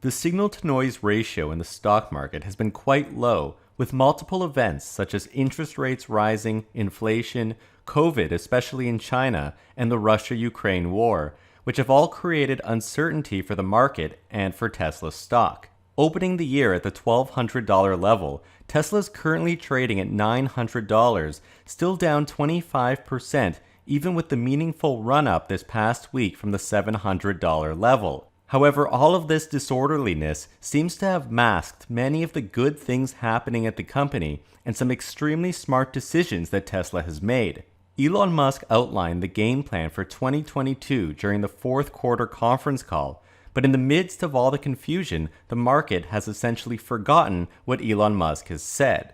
The signal-to-noise ratio in the stock market has been quite low, with multiple events such as interest rates rising, inflation, COVID, especially in China, and the Russia-Ukraine war, which have all created uncertainty for the market and for Tesla stock. Opening the year at the $1,200 level, Tesla is currently trading at $900, still down 25%, even with the meaningful run-up this past week from the $700 level. However, all of this disorderliness seems to have masked many of the good things happening at the company and some extremely smart decisions that Tesla has made. Elon Musk outlined the game plan for 2022 during the fourth quarter conference call, but in the midst of all the confusion, the market has essentially forgotten what Elon Musk has said.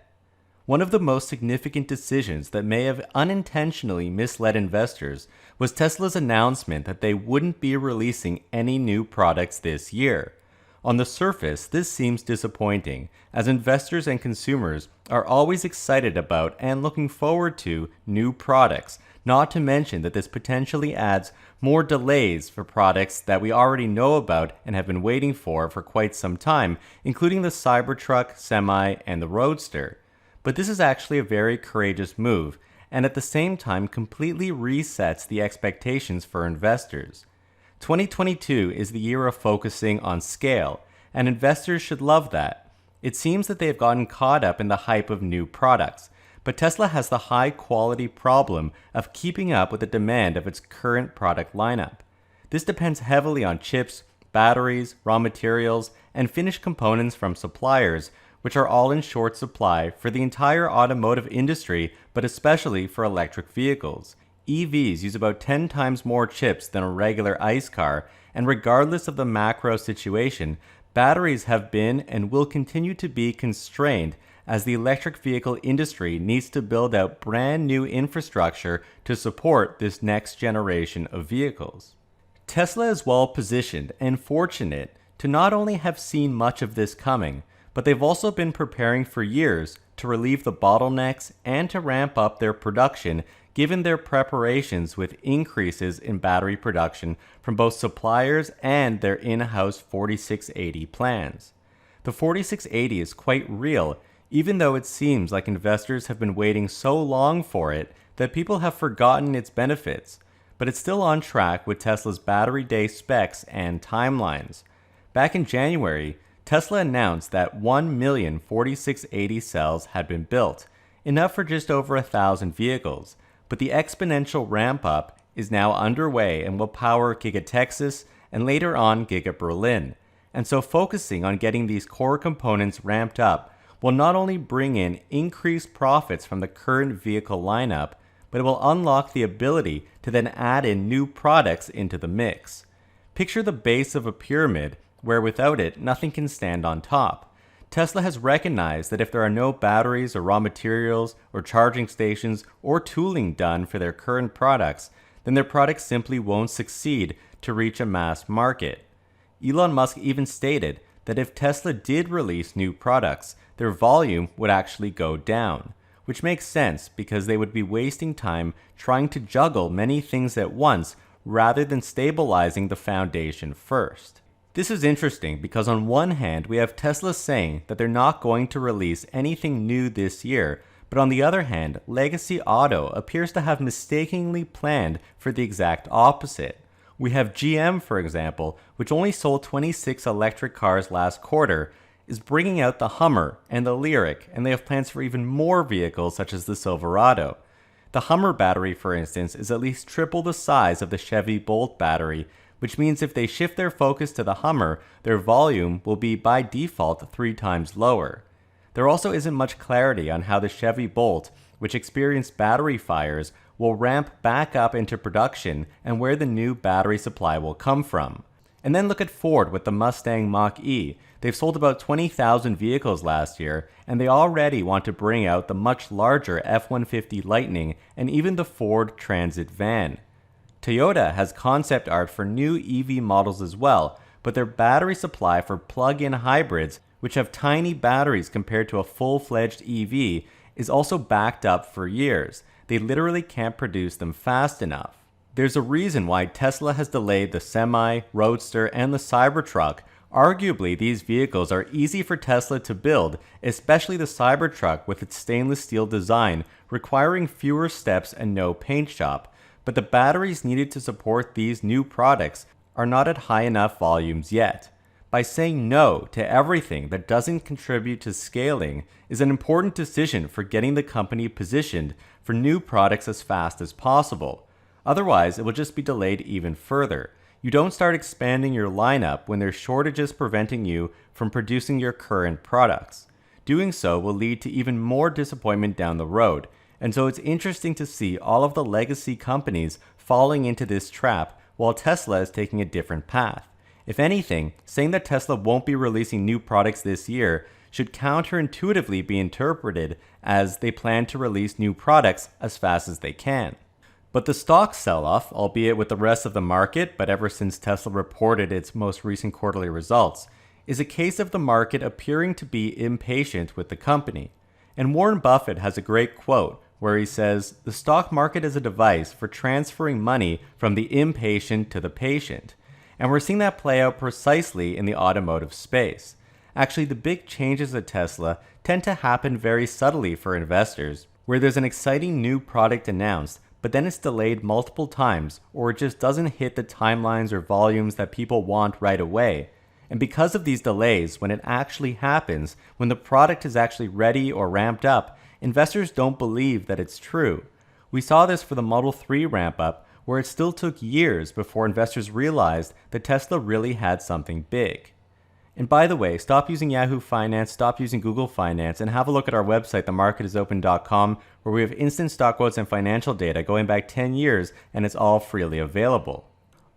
One of the most significant decisions that may have unintentionally misled investors was Tesla's announcement that they wouldn't be releasing any new products this year. On the surface, this seems disappointing, as investors and consumers are always excited about and looking forward to new products, not to mention that this potentially adds more delays for products that we already know about and have been waiting for quite some time, including the Cybertruck, Semi, and the Roadster. But this is actually a very courageous move, and at the same time completely resets the expectations for investors. 2022 is the year of focusing on scale, and investors should love that. It seems that they have gotten caught up in the hype of new products, but Tesla has the high-quality problem of keeping up with the demand of its current product lineup. This depends heavily on chips, batteries, raw materials, and finished components from suppliers, which are all in short supply for the entire automotive industry, but especially for electric vehicles. EVs use about 10 times more chips than a regular ICE car, and regardless of the macro situation, batteries have been and will continue to be constrained as the electric vehicle industry needs to build out brand new infrastructure to support this next generation of vehicles. Tesla is well positioned and fortunate to not only have seen much of this coming, but they've also been preparing for years to relieve the bottlenecks and to ramp up their production given their preparations with increases in battery production from both suppliers and their in-house 4680 plans. The 4680 is quite real, even though it seems like investors have been waiting so long for it that people have forgotten its benefits, but it's still on track with Tesla's battery day specs and timelines. Back in January, Tesla announced that 1 million 4680 cells had been built, enough for just over 1,000 vehicles, but the exponential ramp-up is now underway and will power Giga Texas and later on Giga Berlin. And so focusing on getting these core components ramped up will not only bring in increased profits from the current vehicle lineup, but it will unlock the ability to then add in new products into the mix. Picture the base of a pyramid where without it, nothing can stand on top. Tesla has recognized that if there are no batteries or raw materials or charging stations or tooling done for their current products, then their products simply won't succeed to reach a mass market. Elon Musk even stated that if Tesla did release new products, their volume would actually go down, which makes sense because they would be wasting time trying to juggle many things at once rather than stabilizing the foundation first. This is interesting because on one hand, we have Tesla saying that they're not going to release anything new this year, but on the other hand, Legacy Auto appears to have mistakenly planned for the exact opposite. We have GM, for example, which only sold 26 electric cars last quarter, is bringing out the Hummer and the Lyriq, and they have plans for even more vehicles such as the Silverado. The Hummer battery, for instance, is at least triple the size of the Chevy Bolt battery, which means if they shift their focus to the Hummer, their volume will be by default 3 times lower. There also isn't much clarity on how the Chevy Bolt, which experienced battery fires, will ramp back up into production and where the new battery supply will come from. And then look at Ford with the Mustang Mach-E. They've sold about 20,000 vehicles last year, and they already want to bring out the much larger F-150 Lightning and even the Ford Transit van. Toyota has concept art for new EV models as well, but their battery supply for plug-in hybrids, which have tiny batteries compared to a full-fledged EV, is also backed up for years. They literally can't produce them fast enough. There's a reason why Tesla has delayed the Semi, Roadster, and the Cybertruck, Arguably, these vehicles are easy for Tesla to build, especially the Cybertruck with its stainless steel design, requiring fewer steps and no paint shop. But the batteries needed to support these new products are not at high enough volumes yet. By saying no to everything that doesn't contribute to scaling is an important decision for getting the company positioned for new products as fast as possible. Otherwise, it will just be delayed even further. You don't start expanding your lineup when there's shortages preventing you from producing your current products. Doing so will lead to even more disappointment down the road, and so it's interesting to see all of the legacy companies falling into this trap while Tesla is taking a different path. If anything, saying that Tesla won't be releasing new products this year should counterintuitively be interpreted as they plan to release new products as fast as they can. But the stock sell-off, albeit with the rest of the market, but ever since Tesla reported its most recent quarterly results, is a case of the market appearing to be impatient with the company. And Warren Buffett has a great quote where he says, "The stock market is a device for transferring money from the impatient to the patient." And we're seeing that play out precisely in the automotive space. Actually, the big changes at Tesla tend to happen very subtly for investors, where there's an exciting new product announced, but then it's delayed multiple times, or it just doesn't hit the timelines or volumes that people want right away. And because of these delays, when it actually happens, when the product is actually ready or ramped up, investors don't believe that it's true. We saw this for the Model 3 ramp up, where it still took years before investors realized that Tesla really had something big. And by the way, stop using Yahoo Finance, stop using Google Finance, and have a look at our website, themarketisopen.com, where we have instant stock quotes and financial data going back 10 years, and it's all freely available.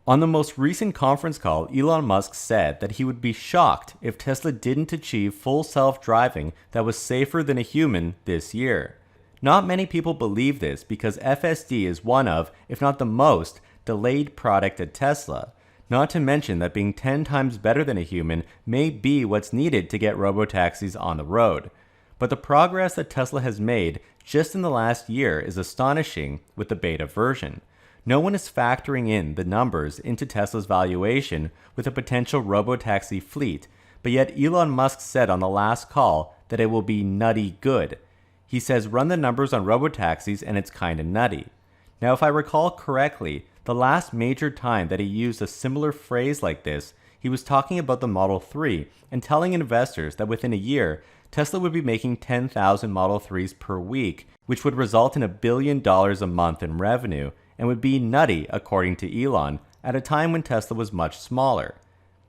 On the most recent conference call, Elon Musk said that he would be shocked if Tesla didn't achieve full self-driving that was safer than a human this year. Not many people believe this because FSD is one of, if not the most, delayed product at Tesla. Not to mention that being 10 times better than a human may be what's needed to get robotaxis on the road. But the progress that Tesla has made just in the last year is astonishing with the beta version. No one is factoring in the numbers into Tesla's valuation with a potential robotaxi fleet, but yet Elon Musk said on the last call that it will be nutty good. He says run the numbers on robotaxis and it's kinda nutty. Now if I recall correctly, the last major time that he used a similar phrase like this, he was talking about the Model 3 and telling investors that within a year, Tesla would be making 10,000 Model 3s per week, which would result in $1 billion a month in revenue, and would be nutty according to Elon, at a time when Tesla was much smaller.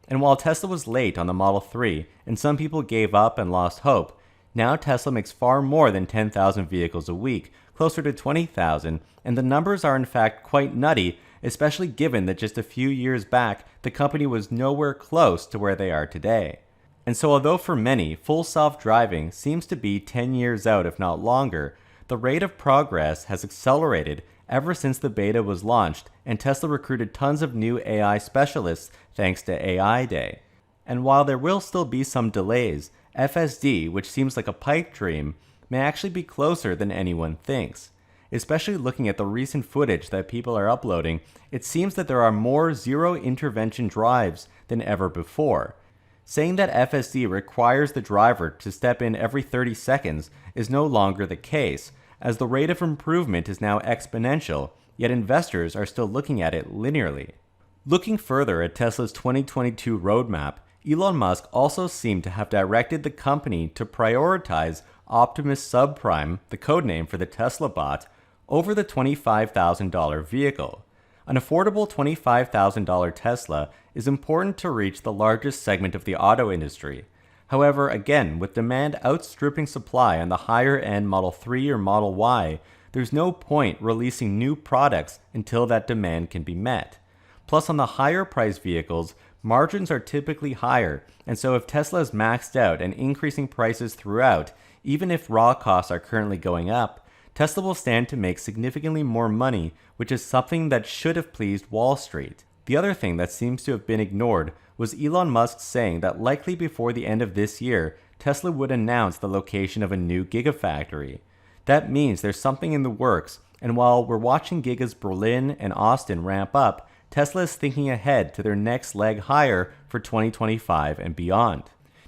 And while Tesla was late on the Model 3, and some people gave up and lost hope, now Tesla makes far more than 10,000 vehicles a week, closer to 20,000, and the numbers are in fact quite nutty, especially given that just a few years back, the company was nowhere close to where they are today. And so although for many, full self-driving seems to be 10 years out if not longer, the rate of progress has accelerated ever since the beta was launched and Tesla recruited tons of new AI specialists thanks to AI Day. And while there will still be some delays, FSD, which seems like a pipe dream, may actually be closer than anyone thinks. Especially looking at the recent footage that people are uploading, it seems that there are more zero-intervention drives than ever before. Saying that FSD requires the driver to step in every 30 seconds is no longer the case, as the rate of improvement is now exponential, yet investors are still looking at it linearly. Looking further at Tesla's 2022 roadmap, Elon Musk also seemed to have directed the company to prioritize Optimus Subprime, the codename for the Tesla bot, over the $25,000 vehicle. An affordable $25,000 Tesla is important to reach the largest segment of the auto industry. However, again, with demand outstripping supply on the higher-end Model 3 or Model Y, there's no point releasing new products until that demand can be met. Plus, on the higher-priced vehicles, margins are typically higher, and so if Tesla is maxed out and increasing prices throughout, even if raw costs are currently going up, Tesla will stand to make significantly more money, which is something that should have pleased Wall Street. The other thing that seems to have been ignored was Elon Musk saying that likely before the end of this year, Tesla would announce the location of a new Gigafactory. That means there's something in the works, and while we're watching Gigas Berlin and Austin ramp up, Tesla is thinking ahead to their next leg higher for 2025 and beyond.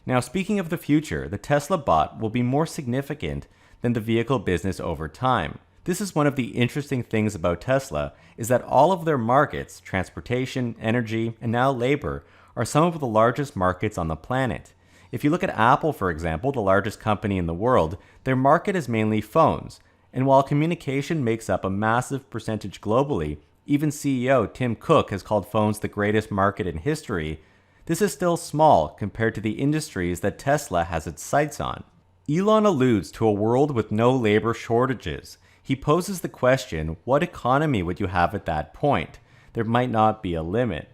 Now, speaking of the future, the Tesla bot will be more significant than the vehicle business over time. This is one of the interesting things about Tesla, is that all of their markets, transportation, energy, and now labor, are some of the largest markets on the planet. If you look at Apple, for example, the largest company in the world, their market is mainly phones. And while communication makes up a massive percentage globally, even CEO Tim Cook has called phones the greatest market in history, this is still small compared to the industries that Tesla has its sights on. Elon alludes to a world with no labor shortages. He poses the question, what economy would you have at that point? There might not be a limit.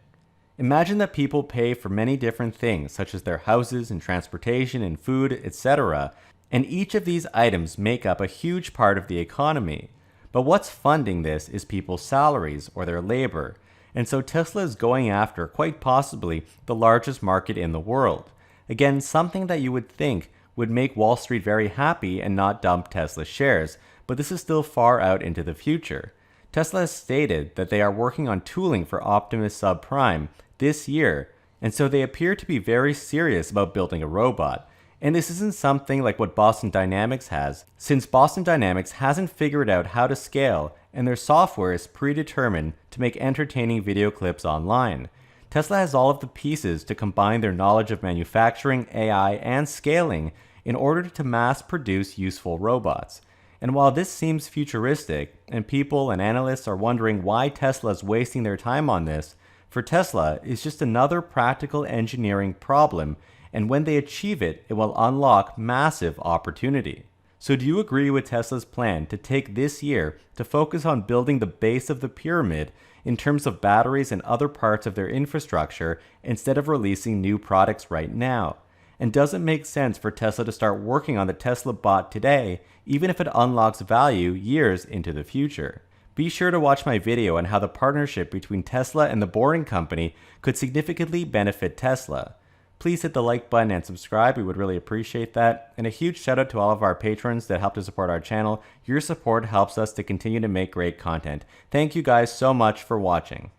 Imagine that people pay for many different things, such as their houses and transportation and food, etc., and each of these items make up a huge part of the economy. But what's funding this is people's salaries or their labor, and so Tesla is going after quite possibly the largest market in the world. Again, something that you would think would make Wall Street very happy and not dump Tesla shares, but this is still far out into the future. Tesla has stated that they are working on tooling for Optimus Subprime this year, and so they appear to be very serious about building a robot. And this isn't something like what Boston Dynamics has, since Boston Dynamics hasn't figured out how to scale and their software is predetermined to make entertaining video clips online. Tesla has all of the pieces to combine their knowledge of manufacturing, AI, and scaling in order to mass produce useful robots. And while this seems futuristic, and people and analysts are wondering why Tesla is wasting their time on this, for Tesla it's just another practical engineering problem, and when they achieve it, it will unlock massive opportunity. So do you agree with Tesla's plan to take this year to focus on building the base of the pyramid in terms of batteries and other parts of their infrastructure instead of releasing new products right now? And does it make sense for Tesla to start working on the Tesla bot today, even if it unlocks value years into the future? Be sure to watch my video on how the partnership between Tesla and the Boring Company could significantly benefit Tesla. Please hit the like button and subscribe, we would really appreciate that. And a huge shout out to all of our patrons that help to support our channel. Your support helps us to continue to make great content. Thank you guys so much for watching.